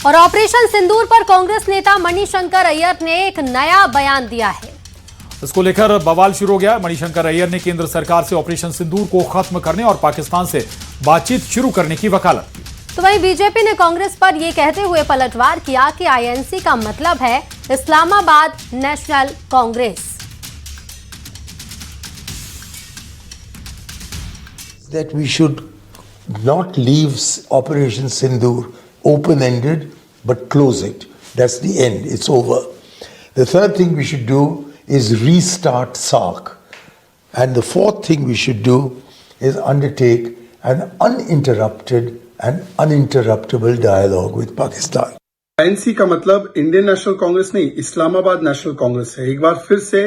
और ऑपरेशन सिंदूर पर कांग्रेस नेता मणिशंकर अय्यर ने एक नया बयान दिया है। इसको लेकर बवाल शुरू हो गया। मणिशंकर अय्यर ने केंद्र सरकार से ऑपरेशन सिंदूर को खत्म करने और पाकिस्तान से बातचीत शुरू करने की वकालत की। तो वहीं बीजेपी ने कांग्रेस पर यह कहते हुए पलटवार किया कि आईएनसी का मतलब है Islamabad national Congress. That we should not leave Operation Sindoor open-ended, but close it. That's the end. It's over. The third thing we should do is restart SARC. And the fourth thing we should do is undertake an uninterrupted and uninterruptible dialogue with Pakistan. INC का मतलब Indian national Congress नहीं, Islamabad national Congress है। एक बार फिर से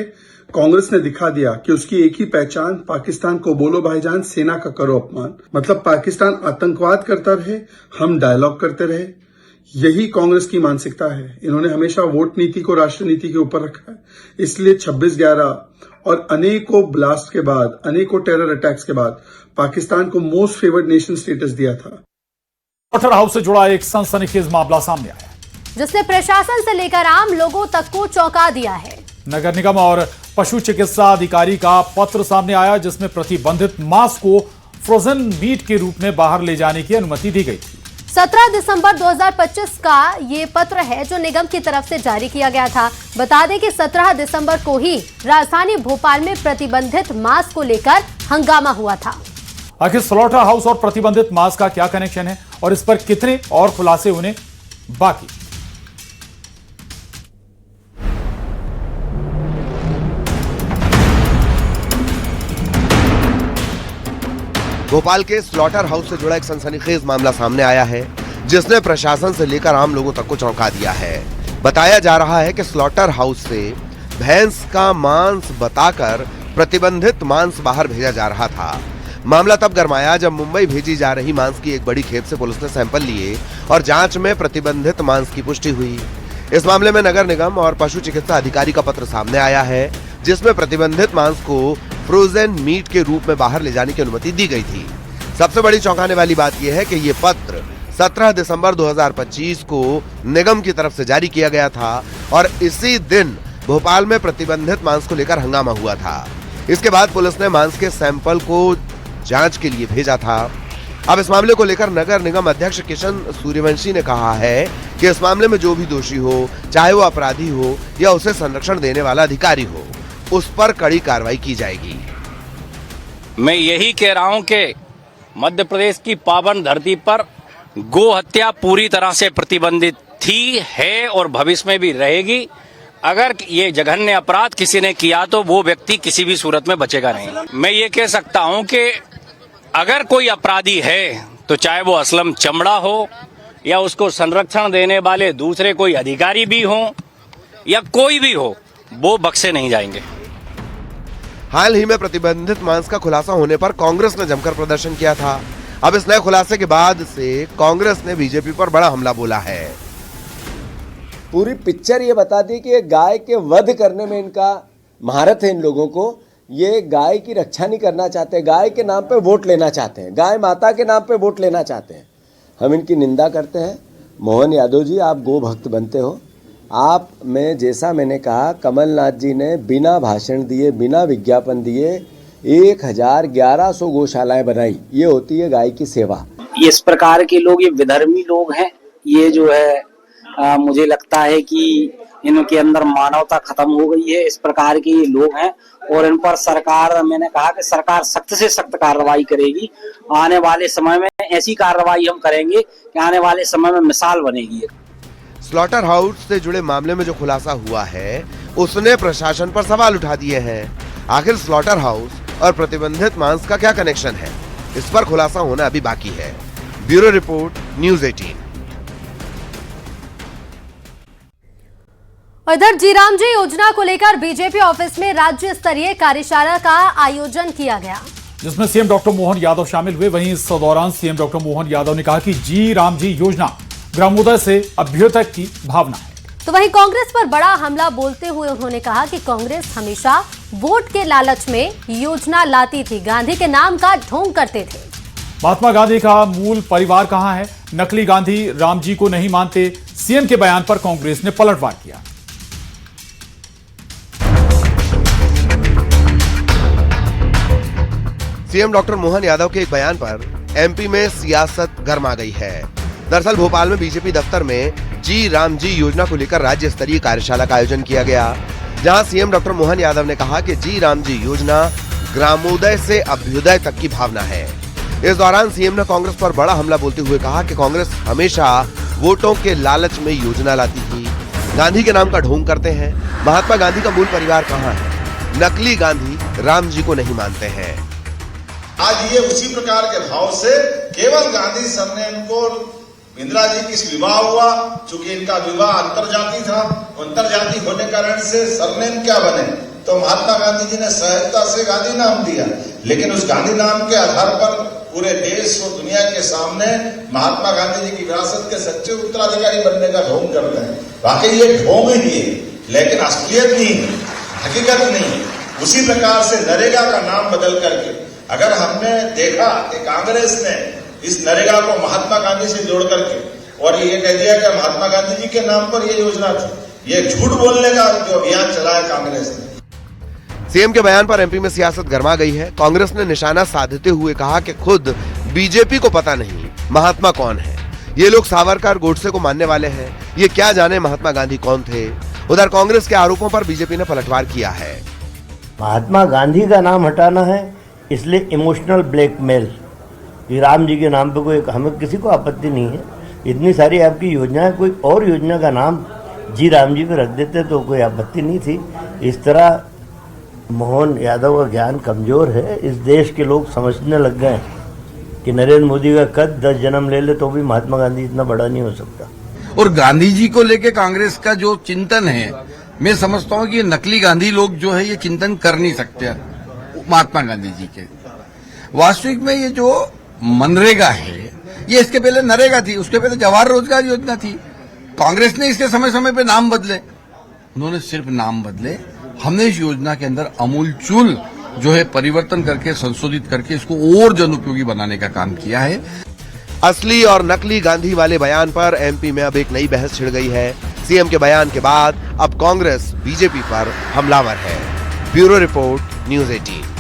कांग्रेस ने दिखा दिया कि उसकी एक ही पहचान, पाकिस्तान को बोलो भाईजान, सेना का करो अपमान। मतलब पाकिस्तान आतंकवाद करता रहे, हम डायलॉग करते रहे। यही कांग्रेस की मानसिकता है। इन्होंने हमेशा वोट नीति को राष्ट्र नीति के ऊपर रखा है। इसलिए 26/11 और अनेकों ब्लास्ट के बाद, अनेकों टेरर अटैक्स के बाद पाकिस्तान को मोस्ट फेवर्ड नेशन स्टेटस दिया था। स्लॉटर हाउस से जुड़ा एक सनसनीखेज मामला सामने आया, जिसने प्रशासन से लेकर आम लोगों तक को चौंका दिया है। नगर निगम और पशु चिकित्सा अधिकारी का पत्र सामने आया, जिसमें प्रतिबंधित मांस को फ्रोजन मीट के रूप में बाहर ले जाने की अनुमति दी गई थी। 17 दिसंबर 2025 का ये पत्र है जो निगम की तरफ से जारी किया गया था। बता दें कि 17 दिसंबर को ही राजधानी भोपाल में प्रतिबंधित मांस को लेकर हंगामा हुआ था। आखिर स्लॉटर हाउस और प्रतिबंधित मांस का क्या कनेक्शन है और इस पर कितने और खुलासे होने बाकी। भोपाल के स्लॉटर हाउस से जुड़ा एक सनसनीखेज मामला सामने आया है, जिसने प्रशासन से लेकर आम लोगों तक को चौंका दिया है। बताया जा रहा है कि स्लॉटर हाउस से भैंस का मांस बताकर प्रतिबंधित मांस बाहर भेजा जा रहा था। मामला तब गरमाया जब मुंबई भेजी जा रही मांस की एक बड़ी खेप से पुलिस ने सैंपल लिए और जांच में प्रतिबंधित मांस की पुष्टि हुई। इस मामले में नगर निगम और पशु चिकित्सा अधिकारी का पत्र सामने आया है, जिसमें प्रतिबंधित मांस को फ्रोजन मीट के रूप में बाहर ले जाने की अनुमति दी गई थी। सबसे बड़ी चौंकाने वाली बात यह है कि ये पत्र 17 दिसंबर 2025 को निगम की तरफ से जारी किया गया था और इसी दिन भोपाल में प्रतिबंधित मांस को लेकर हंगामा हुआ था। इसके बाद पुलिस ने मांस के सैंपल को जांच के लिए भेजा था। अब इस मामले को लेकर नगर निगम अध्यक्ष किशन सूर्यवंशी ने कहा है कि इस मामले में जो भी दोषी हो, चाहे वो अपराधी हो या उसे संरक्षण देने वाला अधिकारी हो, उस पर कड़ी कार्रवाई की जाएगी। मैं यही कह रहा हूं कि मध्य प्रदेश की पावन धरती पर गो हत्या पूरी तरह से प्रतिबंधित थी, है और भविष्य में भी रहेगी। अगर ये जघन्य अपराध किसी ने किया तो वो व्यक्ति किसी भी सूरत में बचेगा नहीं। मैं ये कह सकता हूं कि अगर कोई अपराधी है तो चाहे वो असलम चमड़ा हो या उसको संरक्षण देने वाले दूसरे कोई अधिकारी भी हो या कोई भी हो, वो बख्शे नहीं जाएंगे। हाल ही में प्रतिबंधित मांस का खुलासा होने पर कांग्रेस ने जमकर प्रदर्शन किया था। अब इस नए खुलासे के बाद से कांग्रेस ने बीजेपी पर बड़ा हमला बोला है। पूरी पिक्चर ये बताती है कि गाय के वध करने में इनका महारत है। इन लोगों को ये गाय की रक्षा नहीं करना चाहते, गाय के नाम पे वोट लेना चाहते हैं, गाय माता के नाम पे वोट लेना चाहते हैं। हम इनकी निंदा करते हैं। मोहन यादव जी, आप गो भक्त बनते हो। आप में जैसा मैंने कहा, कमलनाथ जी ने बिना भाषण दिए, बिना विज्ञापन दिए 1100 गौशालाएं बनाई। ये होती है गाय की सेवा। इस प्रकार के लोग, ये विधर्मी लोग हैं। ये जो है मुझे लगता है कि इनके अंदर मानवता खत्म हो गई है। इस प्रकार के ये लोग हैं और इन पर सरकार, मैंने कहा कि सरकार सख्त से सख्त कार्रवाई करेगी। आने वाले समय में ऐसी कार्रवाई हम करेंगे कि आने वाले समय में मिसाल बनेगी। स्लॉटर हाउस से जुड़े मामले में जो खुलासा हुआ है, उसने प्रशासन पर सवाल उठा दिए हैं। आखिर स्लॉटर हाउस और प्रतिबंधित मांस का क्या कनेक्शन है, इस पर खुलासा होना अभी बाकी है। Bureau report, news 18। इधर जीराम जी योजना को लेकर बीजेपी ऑफिस में राज्य स्तरीय कार्यशाला का आयोजन किया गया, जिसमें सीएम डॉक्टर मोहन यादव शामिल हुए। वहीं इस दौरान सीएम डॉक्टर मोहन यादव ने कहा कि जी राम जी योजना ग्रामोदय से अभ्युदय की भावना है। तो वहीं कांग्रेस पर बड़ा हमला बोलते हुए उन्होंने कहा कि कांग्रेस हमेशा वोट के लालच में योजना लाती थी, गांधी के नाम का ढोंग करते थे। महात्मा गांधी का मूल परिवार कहां है? नकली गांधी राम जी को नहीं मानते। सीएम के बयान पर कांग्रेस ने पलटवार किया। सीएम डॉक्टर मोहन यादव के एक बयान पर एमपी में सियासत गर्मा गई है। दरअसल भोपाल में बीजेपी दफ्तर में जी राम जी योजना को लेकर राज्य स्तरीय कार्यशाला का आयोजन किया गया, जहां सीएम डॉक्टर मोहन यादव ने कहा कि जी राम जी योजना ग्रामोदय से अभ्युदय तक की भावना है। इस दौरान सीएम ने कांग्रेस पर बड़ा हमला बोलते हुए कहा कि कांग्रेस हमेशा वोटों के लालच में योजना लाती थी, गांधी के नाम का ढोंग करते हैं। महात्मा गांधी का मूल परिवार कहां है? नकली गांधी राम जी को नहीं मानते हैं। आज ये उसी प्रकार के भाव से केवल गांधी सर ने इनको इंदिरा जी की विवाह हुआ, चूंकि इनका विवाह अंतरजाति था, अंतरजाति होने कारण से सरनेम क्या बने, तो महात्मा गांधी जी ने सहजता से गांधी नाम दिया। लेकिन उस गांधी नाम के आधार पर पूरे देश और दुनिया के सामने महात्मा गांधी जी की विरासत के सच्चे उत्तराधिकारी बनने का ढोंग करते हैं। वाकई ये ढोंग ही है, लेकिन असलियत नहीं है, हकीकत नहीं है। उसी प्रकार से नरेगा का नाम बदल करके अगर हमने देखा कि कांग्रेस ने इस नरेगा को महात्मा गांधी से जोड़ करके और ये कह दिया कि महात्मा गांधी जी के नाम पर ये योजना थी, ये झूठ बोलने का जो अभियान चलाया कांग्रेस ने। सीएम के बयान पर एमपी में सियासत गर्मा गई है। कांग्रेस ने निशाना साधते हुए कहा कि खुद बीजेपी को पता नहीं महात्मा कौन है। ये लोग सावरकर गोडसे को मानने वाले हैं, ये क्या जाने महात्मा गांधी कौन थे। उधर कांग्रेस के आरोपों पर बीजेपी ने पलटवार किया है। महात्मा गांधी का नाम हटाना है, इसलिए इमोशनल ब्लैकमेल। राम जी के नाम पे कोई हमें किसी को आपत्ति नहीं है। इतनी सारी आपकी योजनाएं, कोई और योजना का नाम जी राम जी पे रख देते तो कोई आपत्ति नहीं थी। इस तरह मोहन यादव का ज्ञान कमजोर है। इस देश के लोग समझने लग गए कि नरेंद्र मोदी का कद 10 जन्म ले ले तो भी महात्मा गांधी इतना बड़ा नहीं हो सकता। और गांधी जी को लेके कांग्रेस का जो चिंतन है, मैं समझता हूँ कि ये नकली गांधी लोग जो है ये चिंतन कर नहीं सकते महात्मा गांधी जी के। वास्तविक में ये जो मनरेगा है, ये इसके पहले नरेगा थी, उसके पहले जवाहर रोजगार योजना थी। कांग्रेस ने इसके समय समय पे नाम बदले, उन्होंने सिर्फ नाम बदले। हमने इस योजना के अंदर अमूलचूल जो है परिवर्तन करके, संशोधित करके इसको और जन उपयोगी बनाने का काम किया है। असली और नकली गांधी वाले बयान पर एमपी में अब एक नई बहस छिड़ गई है। सीएम के बयान के बाद अब कांग्रेस बीजेपी पर हमलावर है। Bureau report, news 18।